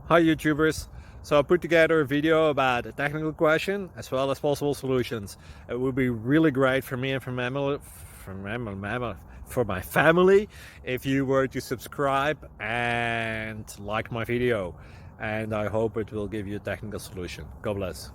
Hi YouTubers! So I put together a video about a technical question as well as possible solutions. It would be really great for me and for my family if you were to subscribe and like my video, and I hope it will give you a technical solution. God bless.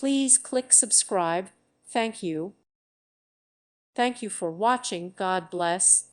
Please click subscribe. Thank you. Thank you for watching. God bless.